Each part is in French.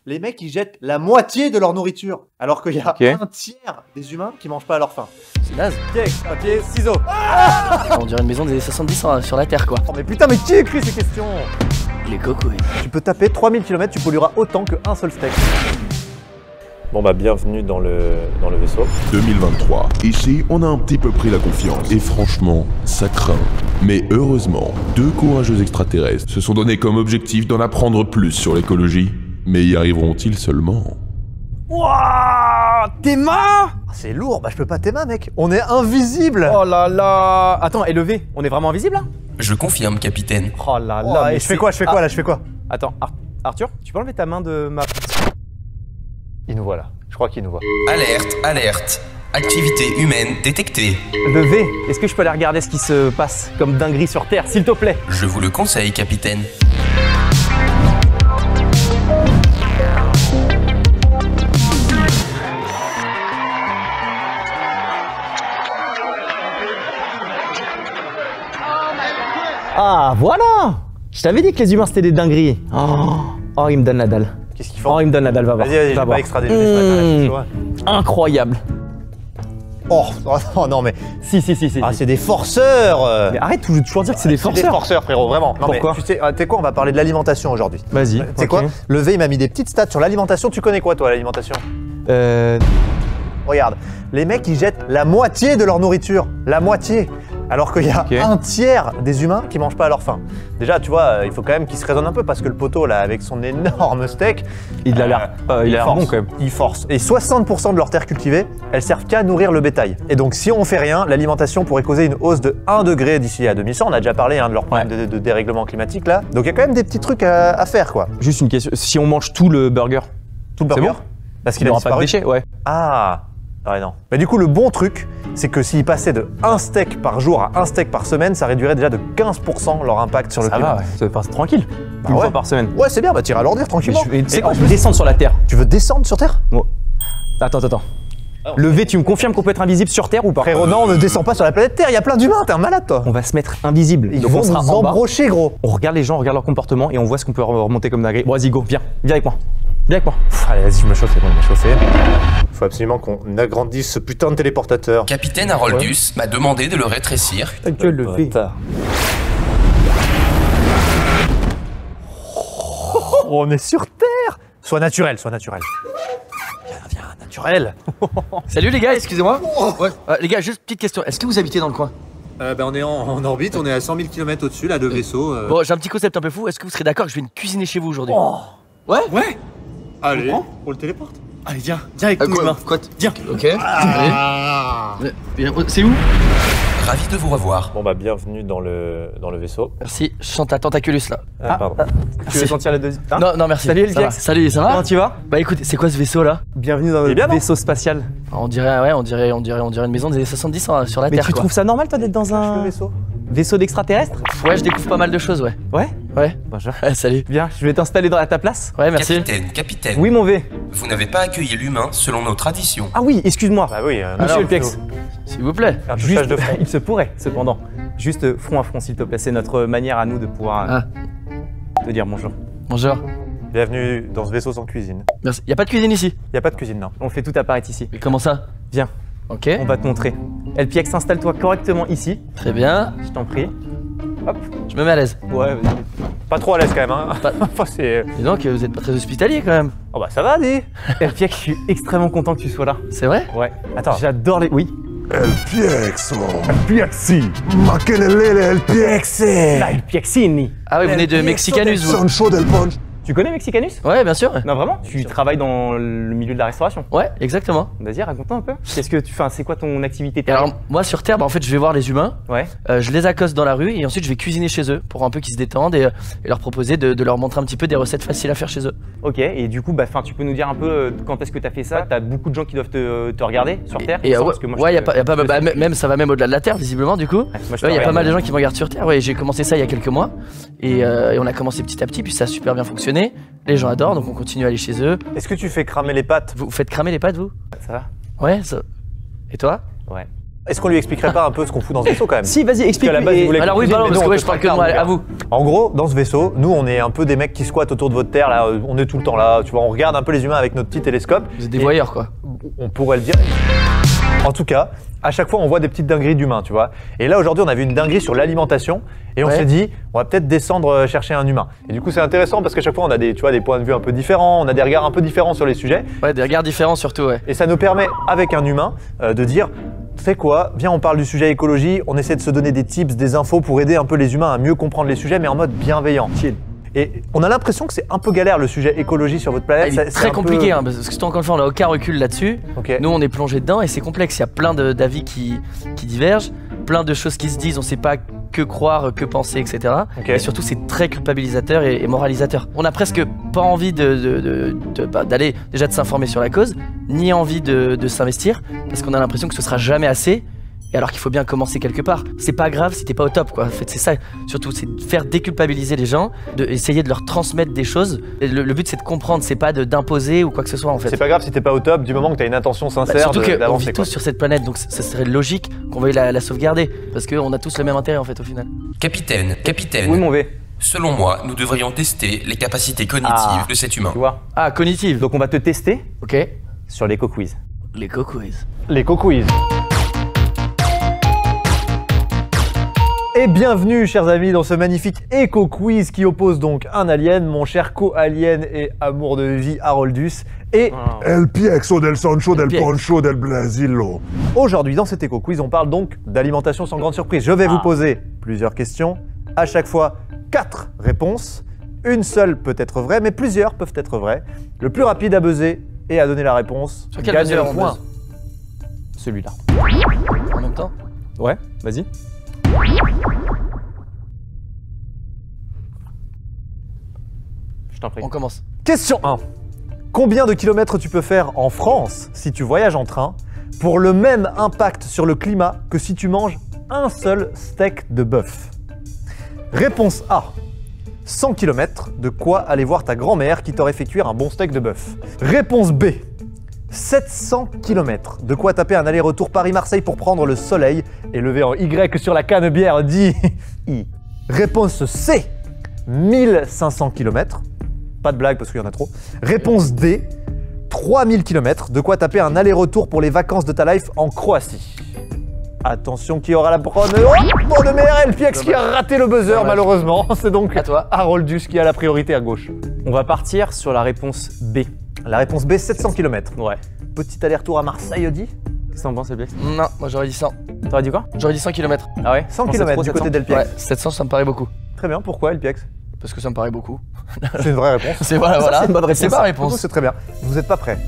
les mecs ils jettent la moitié de leur nourriture, alors qu'il y a un tiers des humains qui mangent pas à leur faim. C'est naze. Piège, papier, ciseaux. On dirait une maison des années 70 sur la Terre, quoi. Oh mais putain, mais qui écrit ces questions? Les cocos. Tu peux taper 3000 km, tu pollueras autant qu'un seul steak. Bon bah bienvenue dans le vaisseau. 2023. Ici, on a un petit peu pris la confiance. Et franchement, ça craint. Mais heureusement, deux courageux extraterrestres se sont donnés comme objectif d'en apprendre plus sur l'écologie. Mais y arriveront-ils seulement? Wouah, tes mains? C'est lourd, bah je peux pas tes mains mec. On est invisible. Oh là là. Attends, et levé, on est vraiment invisible là? Je confirme, capitaine. Oh là là. Et je fais quoi là, je fais quoi? Attends, Arthur, tu peux enlever ta main de ma... Il nous voit là, je crois qu'il nous voit. Alerte, alerte. Activité humaine détectée. Levé, est-ce que je peux aller regarder ce qui se passe comme dinguerie sur Terre, s'il te plaît? Je vous le conseille, capitaine. Ah, voilà. Je t'avais dit que les humains c'était des dingueries. Oh, il me donne la dalle. Qu'est-ce qu'ils font? Oh, il me donne la dalle, va voir. Vas-y, va j'ai voir. pas extra déjeuner ce matin, là, je suis chaud, hein. Incroyable. Oh non mais... Si. Ah c'est des forceurs. Mais arrête toujours dire que c'est des C'est des forceurs. forceurs frérot, vraiment. Non, Pourquoi? mais, tu sais quoi, on va parler de l'alimentation aujourd'hui. Vas-y. Tu sais quoi? Levé il m'a mis des petites stats sur l'alimentation. Tu connais quoi toi l'alimentation? Regarde, les mecs ils jettent la moitié de leur nourriture. La moitié. Alors qu'il y a un tiers des humains qui mangent pas à leur faim. Déjà, tu vois, il faut quand même qu'ils se raisonnent un peu parce que le poteau, là, avec son énorme steak, Il a l'air bon quand même. il force. Et 60% de leurs terres cultivées, elles servent qu'à nourrir le bétail. Et donc, si on fait rien, l'alimentation pourrait causer une hausse de 1 degré d'ici à 2100. On a déjà parlé de leur problème de dérèglement climatique, là. Donc, il y a quand même des petits trucs à faire, quoi. Juste une question, si on mange tout le burger, Tout le burger. bon Parce qu'il il a n'y aura pas de disparu. déchets, ouais. Ah ouais, non. Mais du coup, le bon truc, c'est que s'ils passaient de 1 steak par jour à 1 steak par semaine, ça réduirait déjà de 15% leur impact sur le Ça climat. va, ouais. Ça passe tranquille. Une ouais. fois par semaine. Ouais, c'est bien, bah t'iras leur dire Mais tranquillement. c'est quoi, je vais descendre sur la Terre. Tu veux descendre sur Terre? Attends. Levé, tu me confirmes qu'on peut être invisible sur Terre ou pas? Frérot, non, on ne descend pas sur la planète Terre, il y a plein d'humains, t'es un malade toi. On va se mettre invisible. Ils Donc vont on sera nous en bas. embrocher, gros. On regarde les gens, on regarde leur comportement et on voit ce qu'on peut remonter comme dinguerie. Bon, vas-y, go, viens avec moi. Viens avec moi. Allez, vas-y, je me chauffe, c'est bon, je me chauffe. Faut absolument qu'on agrandisse ce putain de téléportateur. Capitaine Haroldus m'a demandé de le rétrécir. Ta gueule, Levé. Oh, on est sur Terre. Sois naturel. Viens, naturel. Salut les gars, excusez-moi. Ouais. Les gars, juste petite question. Est-ce que vous habitez dans le coin? On est en orbite, on est à 100 000 km au-dessus, là, de vaisseau. Bon, j'ai un petit concept un peu fou. Est-ce que vous serez d'accord que je viens de cuisiner chez vous aujourd'hui? Ouais. Allez, on le téléporte. Allez, viens avec nous, humain. Quoi? Viens. Ok. Allez. C'est où? Ravi de vous revoir. Bon bah bienvenue dans le vaisseau. Merci. Je sens ta tentaculus là. Pardon. Tu veux sentir la deuxième? Non, merci. Salut, Ça va. Elviex. Salut, ça va? Comment tu vas? Bah écoute, c'est quoi ce vaisseau là? Bienvenue dans bien, notre non? vaisseau spatial. On dirait une maison des années 70 sur la Mais Terre. tu quoi. trouves ça normal, toi, d'être dans un vaisseau d'extraterrestre? Ouais, je découvre pas mal de choses, ouais. Ouais. Bonjour. Salut. Viens, je vais t'installer à ta place. Ouais, merci. Capitaine. Oui, mon V. Vous n'avez pas accueilli l'humain selon nos traditions. Ah oui, excuse-moi. Bah oui, Monsieur Elviex. S'il vous plaît. un touchage de front. Il se pourrait, cependant. Juste front à front, s'il te plaît. C'est notre manière à nous de pouvoir te dire bonjour. Bonjour. Bienvenue dans ce vaisseau sans cuisine. Merci. Y a pas de cuisine ici? Y a pas de cuisine, non. On fait tout apparaître ici. Mais comment ça? Viens, Ok. on va te montrer. Elpiex, installe-toi correctement ici. Très bien. Je t'en prie. Hop. Je me mets à l'aise. Ouais, vas-y. Pas trop à l'aise quand même, hein. Enfin, c'est... Dis donc, vous êtes pas très hospitalier quand même. Oh bah ça va, dis. Elpiex, je suis extrêmement content que tu sois là. C'est vrai? Ouais. Attends. J'adore les... Oui. Elpiex, Piaxi. Makelele Elpiex. La Elpiexini. Ah oui, vous venez de Mexicanus, vous? Sancho del Ponche. Tu connais Mexicanus? Ouais, bien sûr. Non, vraiment? Tu travailles dans le milieu de la restauration. Ouais, exactement. Vas-y, raconte-moi un peu. Qu'est-ce que tu fais? C'est quoi ton activité? Et alors, moi sur Terre, bah, en fait, je vais voir les humains, Ouais. je les accoste dans la rue et ensuite je vais cuisiner chez eux pour un peu qu'ils se détendent et leur proposer de leur montrer un petit peu des recettes faciles à faire chez eux. Ok, et du coup, tu peux nous dire un peu quand est-ce que tu as fait ça? T'as beaucoup de gens qui doivent te regarder sur Terre? Et Parce que moi, je ouais, te- même ça va même au-delà de la Terre visiblement du coup. moi, je te Ouais, y a pas regarde. mal de gens qui me regardent sur Terre. Ouais, j'ai commencé ça il y a quelques mois et on a commencé petit à petit puis ça a super bien fonctionné. Les gens adorent donc on continue à aller chez eux. Est-ce que tu fais cramer les pattes? Vous faites cramer les pâtes vous? Ça va? Ouais. Ça... Et toi? Ouais. Est-ce qu'on lui expliquerait pas un peu ce qu'on fout dans ce vaisseau quand même? Si, vas-y, explique. Parce qu'à la base, il voulait Alors oui, cuisiner, pardon, mais parce nous, que on ouais, peut je parle pas que de le moi, faire, à vous. En gros, dans ce vaisseau, nous on est un peu des mecs qui squattent autour de votre terre, là, on est tout le temps là, tu vois, on regarde un peu les humains avec notre petit télescope. Vous êtes des voyeurs, quoi. On pourrait le dire. En tout cas, à chaque fois on voit des petites dingueries d'humains, tu vois. Et là aujourd'hui on a vu une dinguerie sur l'alimentation et on Ouais. s'est dit on va peut-être descendre chercher un humain. Et du coup c'est intéressant parce qu'à chaque fois on a des, tu vois, des points de vue un peu différents, on a des regards un peu différents sur les sujets. Ouais, des regards différents surtout, ouais. Et ça nous permet, avec un humain, de dire, tu sais quoi, viens on parle du sujet écologie, on essaie de se donner des tips, des infos pour aider un peu les humains à mieux comprendre les sujets, mais en mode bienveillant. Chill. Et on a l'impression que c'est un peu galère le sujet écologie sur votre Ah, planète. il est C'est très un peu- compliqué, hein, parce que encore une fois, on n'a aucun recul là-dessus. Ok. Nous, on est plongé dedans et c'est complexe. Il y a plein d'avis qui divergent, plein de choses qui se disent, on ne sait pas que croire, que penser, etc. Ok. Et surtout, c'est très culpabilisateur et moralisateur. On n'a presque pas envie d'aller déjà de s'informer sur la cause, ni envie de s'investir, parce qu'on a l'impression que ce sera jamais assez. Et alors qu'il faut bien commencer quelque part. C'est pas grave si t'es pas au top, quoi. En fait, c'est ça. Surtout, c'est de faire déculpabiliser les gens, essayer de leur transmettre des choses. Et le but, c'est de comprendre, c'est pas d'imposer ou quoi que ce soit, en fait. C'est pas grave si t'es pas au top du moment que t'as une intention Bah, sincère surtout qu'on d'avancer. vit quoi. tous sur cette planète, donc ça serait logique qu'on veuille la sauvegarder. Parce qu'on a tous le même intérêt, en fait, au final. Capitaine, capitaine. Oui, mon V. Selon moi, nous devrions tester les capacités cognitives de cet humain. Tu vois. Ah, cognitive. Donc on va te tester Ok. sur l'éco-quiz. Les coquiz. Les coquiz. Et bienvenue, chers amis, dans ce magnifique éco-quiz qui oppose donc un alien, mon cher co-alien et amour de vie Haroldus, et El Piexo del Sancho del Piexo. Poncho del Brasilo. aujourd'hui dans cet éco-quiz, on parle donc d'alimentation sans grande surprise. Je vais vous poser plusieurs questions, à chaque fois 4 réponses. Une seule peut être vraie, mais plusieurs peuvent être vraies. Le plus rapide à buzzer et à donner la réponse Sur quel gagne buzzer le on point. buzz Celui-là. En même temps. Ouais, vas-y. Je t'en prie. On commence. Question 1. Combien de kilomètres tu peux faire en France si tu voyages en train pour le même impact sur le climat que si tu manges un seul steak de bœuf? Réponse A. 100 km, de quoi aller voir ta grand-mère qui t'aurait fait cuire un bon steak de bœuf. Réponse B. 700 km, de quoi taper un aller-retour Paris-Marseille pour prendre le soleil et lever en Y sur la canne-bière dit I. Réponse C. 1500 km. Pas de blague parce qu'il y en a trop. Réponse D. 3000 km, de quoi taper un aller-retour pour les vacances de ta life en Croatie. Attention, qui aura la bonne... Oh, bonne MRL, PX qui a raté le buzzer Dommage. malheureusement. C'est donc À toi. Haroldus qui a la priorité à gauche. On va partir sur la réponse B. La réponse B, 700 km. Ouais. Petit aller-retour à Marseille, dit Qu'est-ce que t'en penses, Elpiex? Non, moi j'aurais dit 100. T'aurais dit quoi? J'aurais dit 100 km. Ah ouais? 100 Pensais km trop, du 700? côté d'Elpiex. Ouais, 700, ça me paraît beaucoup. Très bien, pourquoi Elpiex? Parce que ça me paraît beaucoup. C'est une vraie réponse. C'est voilà. c'est une bonne réponse. C'est ma Pour vous, réponse. c'est très bien. Vous n'êtes pas prêts.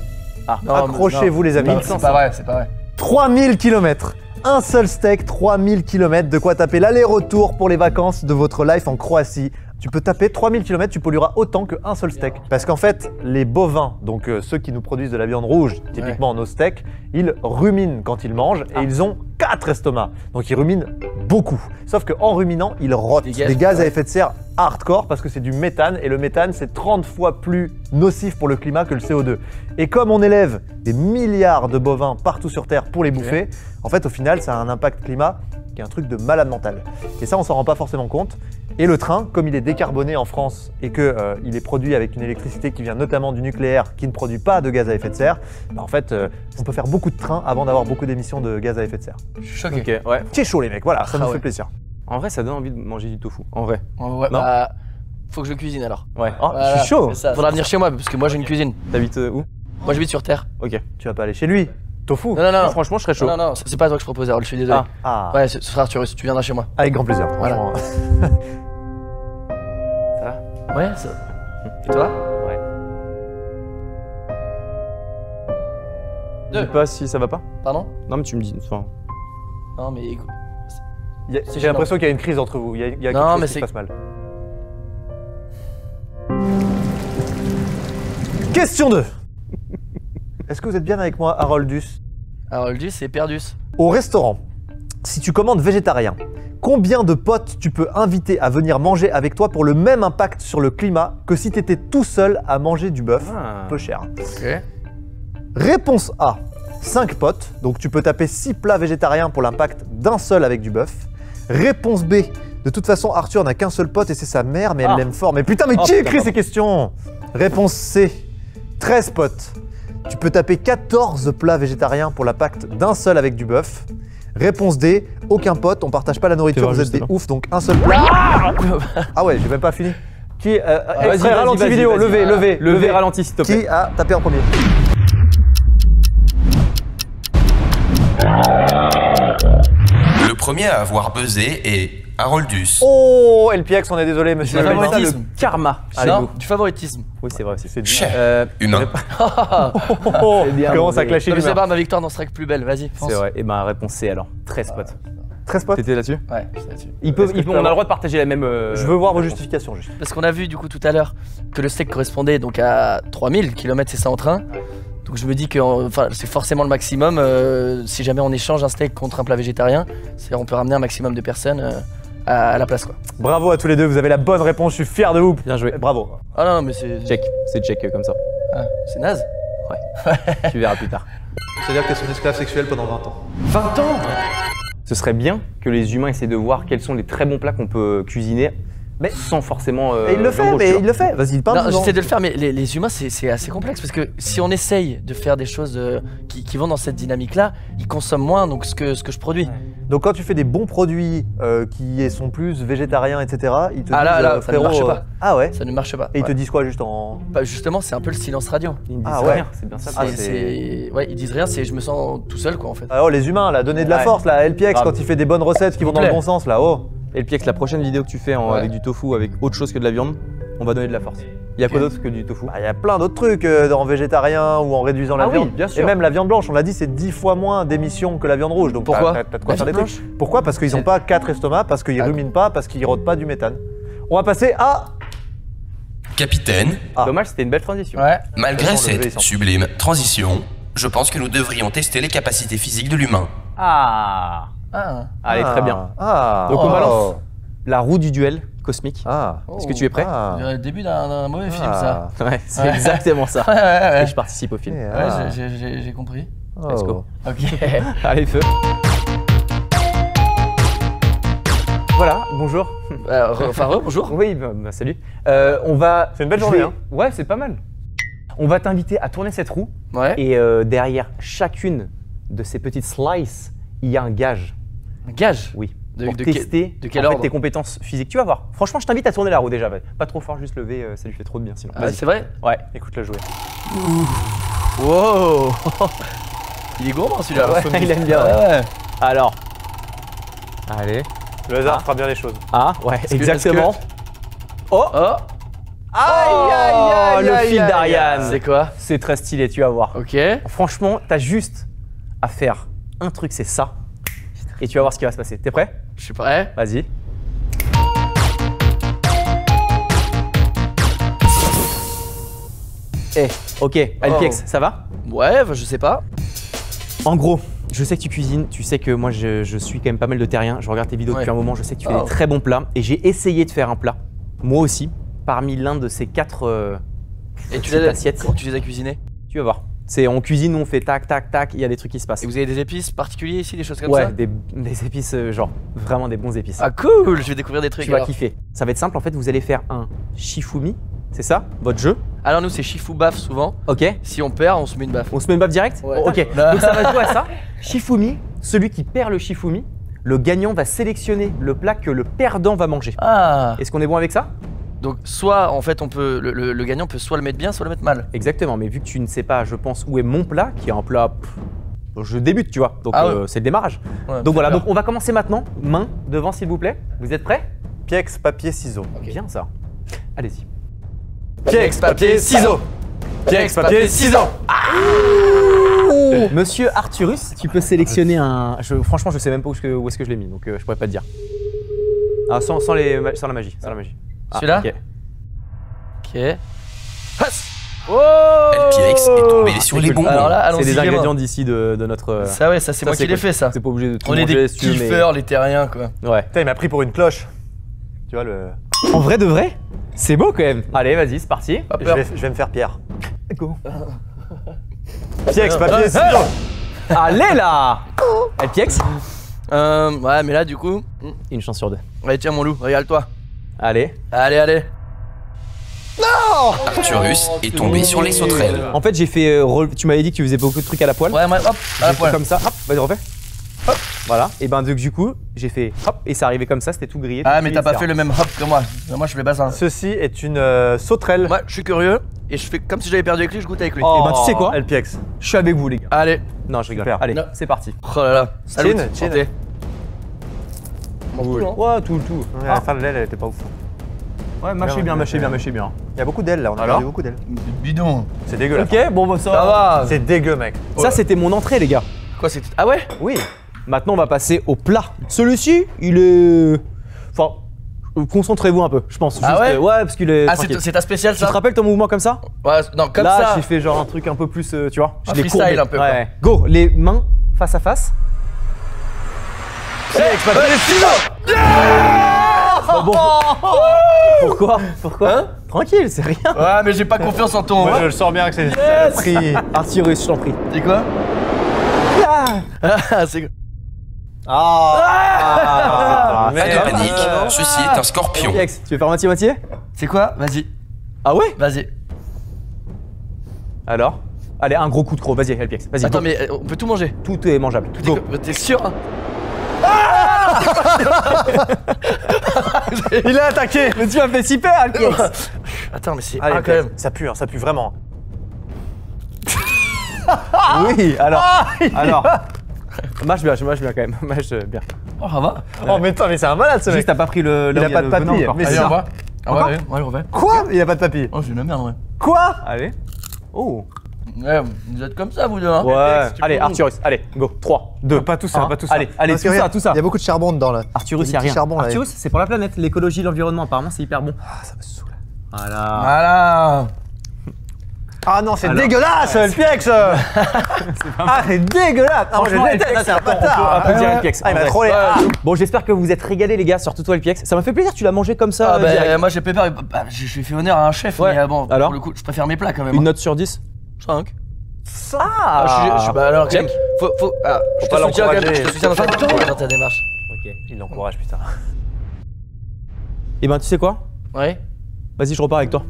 Ah. Non, Accrochez-vous les amis. C'est pas vrai, c'est pas vrai. 3000 km. Un seul steak, 3000 km, de quoi taper l'aller-retour pour les vacances de votre life en Croatie. Tu peux taper 3000 km, tu pollueras autant qu'un seul steak. Parce qu'en fait, les bovins, donc ceux qui nous produisent de la viande rouge, typiquement nos steaks, ils ruminent quand ils mangent et ils ont 4 estomacs. Donc ils ruminent beaucoup. Sauf qu'en ruminant, ils rotent Des gaz, des gaz à ouais. effet de serre hardcore parce que c'est du méthane et le méthane c'est 30 fois plus nocif pour le climat que le CO2. Et comme on élève des milliards de bovins partout sur Terre pour les bouffer, en fait au final ça a un impact climat qui est un truc de malade mental. Et ça on s'en rend pas forcément compte. Et le train, comme il est décarboné en France et qu'il est produit avec une électricité qui vient notamment du nucléaire qui ne produit pas de gaz à effet de serre, bah en fait on peut faire beaucoup de trains avant d'avoir beaucoup d'émissions de gaz à effet de serre. Je suis choqué. Ok, ouais. C'est chaud les mecs, voilà, ça nous ouais. fait plaisir. En vrai, ça donne envie de manger du tofu. En vrai. Ouais, Non. bah, faut que je cuisine alors. Ouais. Oh, Voilà, je suis chaud. c'est ça. Faudra venir chez moi parce que moi j'ai une cuisine. T'habites où? Moi j'habite sur Terre. Ok. Tu vas pas aller chez lui, tofu. Non, non, non. Franchement, je serais chaud. Non, non, c'est pas toi que je propose, Harold, je suis désolé. Ah. Ah, Ouais, frère, tu viendras chez moi. avec grand plaisir. Voilà. Franchement. Ça va? Ouais, ça. Et toi? Ouais. Deux. Dis pas si ça va pas? Pardon? Non, mais tu me dis. Enfin, Non, mais écoute. C'est J'ai l'impression qu'il y a une crise entre vous, il y a quelque Non, chose mais qui se c'est- passe mal. Question 2. Est-ce que vous êtes bien avec moi, Haroldus? Haroldus et Perdus. Au restaurant, si tu commandes végétarien, combien de potes tu peux inviter à venir manger avec toi pour le même impact sur le climat que si tu étais tout seul à manger du bœuf? Ah. Peu cher. Ok. Réponse A, 5 potes, donc tu peux taper 6 plats végétariens pour l'impact d'un seul avec du bœuf. Réponse B, de toute façon Arthur n'a qu'un seul pote et c'est sa mère, mais elle l'aime fort. Mais putain, mais qui écrit ces questions? Réponse C, 13 potes. Tu peux taper 14 plats végétariens pour l'impact d'un seul avec du bœuf. Réponse D, aucun pote, on partage pas la nourriture, vous êtes des oufs, donc un seul plat. Ah ouais, j'ai même pas fini. Qui Vas-y, ralenti vidéo, levez, ralenti s'il te plaît. Qui a tapé en premier? Le premier à avoir buzzé est Haroldus. Oh, LPX, on est désolé, monsieur. Du Le médecin. favoritisme. Karma. Allez, Non, go. du favoritisme. Oui, c'est vrai aussi. C'est Chef. bien. Humain. Oh, bien, commence à bon, clasher Non, mais c'est l'humain. pas ma victoire n'en sera que plus belle, vas-y, fonce. C'est vrai. Et ma réponse c'est alors 13 potes. 13 potes. T'étais là-dessus? Ouais, c'est là-dessus. On a le droit de partager la même. Je veux voir vos justifications, juste. Parce qu'on a vu du coup tout à l'heure que le steak correspondait donc à 3000 km, c'est ça en train. Donc je me dis que c'est forcément le maximum. Si jamais on échange un steak contre un plat végétarien, on peut ramener un maximum de personnes à la place quoi. Bravo à tous les deux, vous avez la bonne réponse, je suis fier de vous. Bien joué. Bravo. Ah non mais c'est Check. C'est check comme ça. Ah, c'est naze. Tu verras plus tard. C'est-à-dire que t'es son esclave sexuel pendant 20 ans. 20 ans. Ce serait bien que les humains essaient de voir quels sont les très bons plats qu'on peut cuisiner, mais sans forcément. Et il le fait, viande rouge, tu mais vois. il le fait. Vas-y, Non, parle. j'essaie de le faire, mais les humains, c'est assez complexe parce que si on essaye de faire des choses qui vont dans cette dynamique-là, ils consomment moins donc ce que je produis. Donc quand tu fais des bons produits qui sont plus végétariens, etc., ils te disent là, ça ne frérot, marche pas. Ah ouais. Ça ne marche pas. Et ils te Ouais. disent quoi juste en. Bah, justement, c'est un peu le silence radio. Ils ne disent Ah ouais. rien, c'est bien ça. Ah, Ouais, ils disent rien, je me sens tout seul quoi en fait. Alors les humains, là, donnez de la Ouais. force, là, LPX, Grave. quand il fait des bonnes recettes qui vont dans le plaît. bon sens, là, oh. Et le PX, la prochaine vidéo que tu fais Ouais. avec du tofu, avec autre chose que de la viande, on va donner de la force. Il y a quoi d'autre que du tofu? Bah, il y a plein d'autres trucs en végétarien ou en réduisant la Ah oui, viande. bien sûr. Et même la viande blanche, on l'a dit, c'est 10 fois moins d'émissions que la viande rouge. Donc Pourquoi t'as de quoi La faire des viande trucs. Pourquoi? Parce qu'ils n'ont C'est- pas 4 estomacs, parce qu'ils Ah. ruminent pas, parce qu'ils rôdent pas du méthane. On va passer à. Capitaine, Ah. Dommage, c'était une belle transition. Ouais. malgré Façon de lever les cette sens. sublime transition, je pense que nous devrions tester les capacités physiques de l'humain. Ah. Ah. Allez, très bien. Ah. Donc on Oh. balance la roue du duel cosmique. Ah. Est-ce que tu es prêt? Ah. On dirait le début d'un mauvais film ça. Ouais, c'est Ouais. exactement ça. Ouais, ouais, Et je participe au film. Eh, ouais. ah. Ouais, j'ai compris. Oh. Let's go. Ok. Allez, feu. Voilà, bonjour. Bonjour. Oui, salut. On va. C'est une belle journée, hein. Ouais, c'est pas mal. On va t'inviter à tourner cette roue Ouais. et derrière chacune de ces petites slices, il y a un gage. Un gage. Oui. De- pour de tester de quel en fait, ordre tes compétences physiques. Tu vas voir. Franchement, je t'invite à tourner la roue déjà. Pas trop fort, juste lever, ça lui fait trop de bien sinon. Ah, Vas-y. c'est vrai. Ouais. Écoute-la jouer. Wow. Il est gourmand celui-là. Ouais, il aime bien. Ouais, ouais. Alors. Allez. Le hasard fera bien les choses. Ah, ouais, que- exactement. Oh, Oh. le fil d'Ariane. C'est quoi? C'est très stylé, tu vas voir. Ok. Franchement, t'as juste à faire un truc, c'est ça. Et tu vas voir ce qui va se passer. T'es prêt? Je suis prêt. Vas-y. Ok, LPX, ça va? Ouais, bah, je sais pas. En gros, je sais que tu cuisines, tu sais que moi je suis quand même pas mal de terrien, je regarde tes vidéos depuis Ouais. un moment, je sais que tu fais Oh. des très bons plats et j'ai essayé de faire un plat, moi aussi, parmi l'un de ces 4 Et tu petites assiettes. Comment tu les as cuisinés? Tu vas voir. C'est on cuisine, nous on fait tac tac tac, il y a des trucs qui se passent. Et vous avez des épices particuliers ici, des choses comme Ouais, ça? des épices, genre vraiment des bons épices. Ah cool, je vais découvrir des trucs. tu vas alors. kiffer. Ça va être simple, en fait, vous allez faire un shifumi, c'est ça, votre jeu? Alors nous c'est Shifu baf souvent. Ok. Si on perd, on se met une baffe. On se met une baffe direct? Ouais. Ok. Donc ça va jouer à ça. Shifumi, celui qui perd le shifumi, le gagnant va sélectionner le plat que le perdant va manger. Ah. Est-ce qu'on est bon avec ça? Donc soit en fait on peut le gagnant peut soit le mettre bien, soit le mettre mal. Exactement, mais vu que tu ne sais pas, je pense, où est mon plat, qui est un plat. Je débute, tu vois, donc Ah ouais. c'est le démarrage. Ouais, Donc voilà, peur. donc on va commencer maintenant. Main devant, s'il vous plaît. Vous êtes prêts? Piex, papier, ciseaux. Bien ça. Allez-y. Piex, papier, ciseaux. Piex, papier, ciseaux. Monsieur Arthurus, tu peux sélectionner un. Franchement, je sais même pas où est-ce que je l'ai mis, donc je pourrais pas te dire. Ah, sans la magie. Sans la magie. Ah, Celui-là? ok. Ok. Hass. Oh. LPX est tombé sur les bonbons. Alors là, C'est allons-y des Clément. ingrédients d'ici de notre. Ça ouais, ça c'est moi qui l'ai cool. fait ça. C'est pas obligé de tout On est manger des si tu veux, mais- kiffeurs les terriens quoi. Ouais. Putain, il m'a pris pour une cloche. Tu vois le. En vrai de vrai, c'est beau quand même. Allez, vas-y, c'est parti. Pas Je peur. vais me faire Pierre. Go. Piex, papier, ciseaux. Allez là. LPX. Ouais, mais là, du coup. Une chance sur deux. Allez, tiens, mon loup, régale-toi. Allez. Allez. Arthurus est tombé sur les sauterelles. En fait, j'ai fait. Tu m'avais dit que tu faisais beaucoup de trucs à la poêle. Ouais, moi, hop, à la J'ai fait poêle. comme ça. Hop, vas-y, refais. Hop, voilà. Et ben, du coup, j'ai fait hop, et ça arrivait comme ça, c'était tout grillé. Ah, tout mais cuit, t'as pas etc. fait le même hop que moi. Moi, je fais pas ça. Ceci est une sauterelle. Moi, je suis curieux et je fais comme si j'avais perdu avec lui, je goûte avec lui. Oh, Eh ben, tu sais quoi LPX. Je suis avec vous, les gars. Allez. Non, je rigole. Super. Allez, Non. c'est parti. Oh là là. Salut. Chin. Santé. Ouais, tout. Ouais, à la fin de l'aile, elle était pas ouf. Ouais, mâchez bien. Il y a beaucoup d'ailes là, on a Alors perdu beaucoup d'ailes. Bidon. C'est dégueu là. Ok, bon, bah ça. Ça va. C'est dégueu, mec. Ça, c'était mon entrée, les gars. Quoi, c'était. Ah ouais? Oui. Maintenant, on va passer au plat. Celui-ci, il est. Enfin, concentrez-vous un peu, je pense. Ah Juste, ouais ouais, parce qu'il est. Ah, tranquille. c'est ta spéciale Tu ça? te rappelles ton mouvement comme ça? Ouais, non, comme Là, ça. j'ai fait genre un truc un peu plus, tu vois. Un Je l'ai freestyle courbé. un peu, quoi. Ouais. Go, les mains face à face. Bon. Pourquoi? Hein? Tranquille, c'est rien. Ouais, mais j'ai pas confiance en ton. Moi, je le sens bien que c'est une saloperie. Arthurus, je t'en prie. C'est quoi? Ah, c'est. Ah, Pas de panique, ceci est un scorpion. Alex, tu veux faire moitié-moitié? C'est quoi? Vas-y. Ah ouais? Vas-y. Alors? Allez, un gros coup de croc, vas-y, LPX. Vas-y, Attends, go. mais on peut tout manger. Tout est mangeable. Go. T'es sûr? Hein? Il a attaqué. Mais tu m'as fait si peur, LPX. Attends, mais c'est. Allez, Ah, quand même. ça pue vraiment. Oui, alors. Marche bien quand même. Marche bien. Oh, ça va. Oh, mais attends, mais c'est un malade ce Juste, mec. t'as pas pris le. Il a pas de papilles. Mais Allez, c'est on ça. va. Ah ouais, ouais, on refait. Quoi? Il a pas de papilles. Oh, c'est une merde, ouais. Quoi? Allez. Oh. Ouais, vous êtes comme ça, vous deux, hein? Ouais. tu Allez, peux- Arthurus, allez, go. 3, 2. Pas tout ça, un. pas tout ça. Allez, Parce que regarde, tout ça. Il y a beaucoup de charbon dedans là. Arthurus, Du y'a petit rien. charbon, là. Arthurus, c'est pour la planète, l'écologie, l'environnement, apparemment, c'est hyper bon. Ah, ça me saoule. Voilà. Voilà. Ah non, c'est Alors- dégueulasse, LPX. Ah, c'est dégueulasse. Ah, moi, je Franchement, déteste, LPX, c'est un attends, on peut bâtard. applaudir Ouais. LPX. Ah, il m'a en vrai. trollé. Ah. Bon, j'espère que vous vous êtes régalés, les gars, surtout toi, LPX. Ça m'a fait plaisir, tu l'as mangé comme ça. Ah, bah, direct. moi, j'ai préparé. Bah, j'ai fait honneur à un chef, Ouais. mais bon, Alors pour le coup, je préfère mes plats quand même. Une note sur 10. 5. Ah, Bah alors, Check. faut. Ah, je pas te soutiens quand même. l'encourager. Je te soutiens dans ta démarche. Ok. Il l'encourage, putain. Et ben, tu sais quoi? Ouais. Vas-y, je repars avec toi.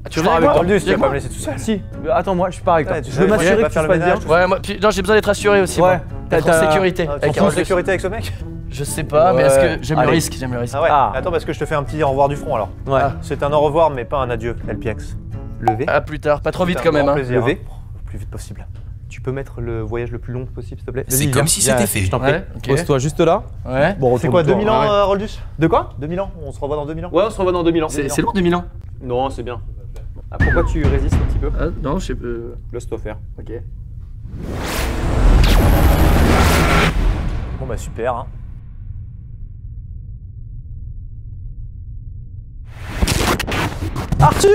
Ah, tu Je veux pars avec avec moi? Aldus, tu vas Avec pas moi me laisser tout seul. Si, attends-moi, je pars avec toi. Ouais, tu Je veux sais, m'assurer va que faire tout le se passe bien. ménage. Ouais, moi, puis, non, j'ai besoin d'être assuré aussi. Ouais. Moi. D'être en sécurité. Tu Avec es en Aldus. sécurité avec ce mec? Je sais pas, mais Ouais. est-ce que j'aime le Allez. risque? J'aime le risque. Ah ouais. Ah. Attends, parce que je te fais un petit au revoir du front alors. Ouais. C'est un au revoir, mais pas un adieu, LPX. Levé. À plus tard, pas trop vite C'est un quand même. grand Hein. plaisir, Levé. hein. Le plus vite possible. Tu peux mettre le voyage le plus long possible, s'il te plaît? C'est Vas-y, comme viens. si Viens, c'était fait. Je t'en prie. Ouais, ok. Pose-toi juste là. Ouais. Bon, C'est quoi, 2000 ans, ouais. Roldus? De quoi? 2000 ans? On se revoit dans 2000 ans? Ouais, on se revoit dans 2000 ans. C'est long 2000 ans. Non, c'est bien. Ah, pourquoi tu résistes un petit peu? Ah, non, je sais pas. Laisse-toi faire. Ok. Bon bah super, hein. Arthur!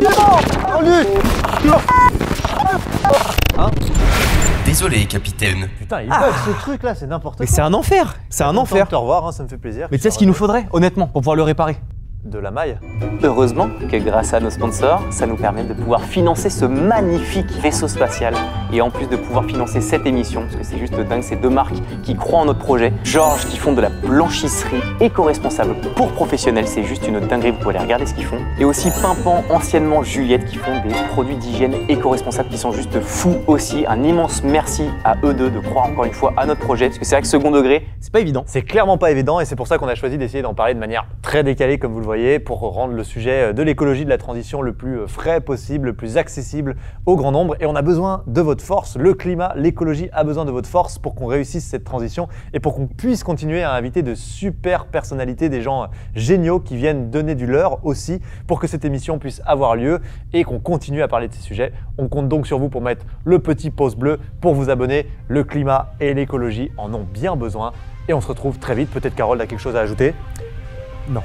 Désolé, capitaine. Putain, il bug ce truc là, c'est n'importe quoi. Mais c'est un enfer! C'est un enfer! Au revoir, hein, ça me fait plaisir. Mais tu sais ce qu'il nous faudrait, honnêtement, pour pouvoir le réparer? De la maille. Heureusement que grâce à nos sponsors, ça nous permet de pouvoir financer ce magnifique vaisseau spatial et en plus de pouvoir financer cette émission, parce que c'est juste dingue, ces deux marques qui croient en notre projet. Georges qui font de la blanchisserie éco-responsable pour professionnels, c'est juste une dinguerie, vous pouvez aller regarder ce qu'ils font. Et aussi Pimpant, anciennement Juliette, qui font des produits d'hygiène éco-responsables qui sont juste fous aussi. Un immense merci à eux deux de croire encore une fois à notre projet, parce que c'est vrai que second degré, C'est pas évident. C'est clairement pas évident et c'est pour ça qu'on a choisi d'essayer d'en parler de manière très décalée comme vous le voyez pour rendre le sujet de l'écologie de la transition le plus frais possible, le plus accessible au grand nombre et on a besoin de votre force. Le climat, l'écologie a besoin de votre force pour qu'on réussisse cette transition et pour qu'on puisse continuer à inviter de super personnalités, des gens géniaux qui viennent donner du leur aussi pour que cette émission puisse avoir lieu et qu'on continue à parler de ces sujets. On compte donc sur vous pour mettre le petit pouce bleu, pour vous abonner. Le climat et l'écologie en ont bien besoin. Et on se retrouve très vite. Peut-être Carole a quelque chose à ajouter? Non.